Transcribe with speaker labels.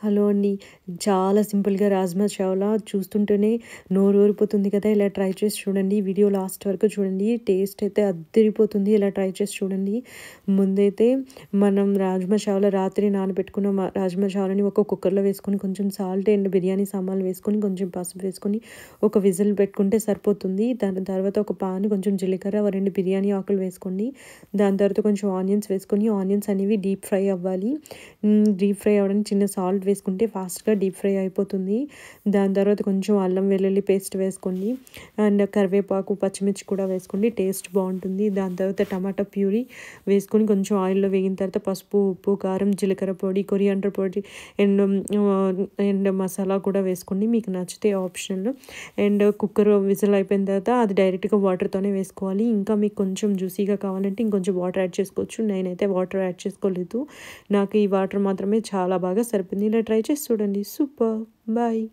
Speaker 1: Hello అండి. చాలా సింపుల్‌గా రాజ్మా చావలా చూస్తుంటేనే నోరు ఊరిపోతుంది కదా! ఇలా ట్రై చేసి చూడండి. వీడియో లాస్ట్ వరకు చూడండి. టేస్ట్ అయితే అద్దిరిపోతుంది. ఇలా ట్రై చేసి చూడండి. ముందైతే మనం రాజ్మా చావలా రాత్రి నానబెట్టుకున్న రాజ్మా చావలని ఒక కుక్కర్‌లో వేసుకొని కొంచెం సాల్ట్ అండ్ బిర్యానీ సామాన్లు వేసుకొని కొంచెం పసుపు వేసుకొని ఒక విజిల్ పెట్టుకుంటే సరిపోతుంది. దాని తర్వాత ఒక పాన్ కొంచెం జీలకర్ర, 2 బిర్యానీ ఆకులు వేసుకోండి. దాని తర్వాత కొంచెం ఆనియన్స్ వేసుకొని ఆనియన్స్ అనేవి డీప్ ఫ్రై అవ్వాలి. డీప్ ఫ్రై అవ్వడానికి చిన్న సాల్ట్ వేసుకుంటే ఫాస్ట్‌గా డీప్ ఫ్రై అయిపోతుంది. దాని తర్వాత కొంచెం అల్లం వెల్లుల్లి పేస్ట్ వేసుకోండి. అండ్ కరివేపాకు, పచ్చిమిర్చి కూడా వేసుకోండి. టేస్ట్ బాగుంటుంది. దాని తర్వాత టమాటా ప్యూరీ వేసుకొని కొంచెం ఆయిల్‌లో వేగిన తర్వాత పసుపు, ఉప్పు, కారం, జీలకర్ర పొడి, కొరియాండర్ పొడి అండ్ అండ్ మసాలా కూడా వేసుకోండి. మీకు నచ్చితే ఆప్షనల్. అండ్ కుక్కర్ విజిల్ అయిపోయిన తర్వాత అది డైరెక్ట్‌గా వాటర్‌తోనే వేసుకోవాలి. ఇంకా మీకు కొంచెం జ్యూసీగా కావాలంటే ఇంకొంచెం వాటర్ యాడ్ చేసుకోవచ్చు. నేనైతే వాటర్ యాడ్ చేసుకోలేదు. నాకు ఈ వాటర్ మాత్రమే చాలా బాగా సరిపోయింది. ఇలా ట్రై చేసి చూడండి. సూపర్. బాయ్.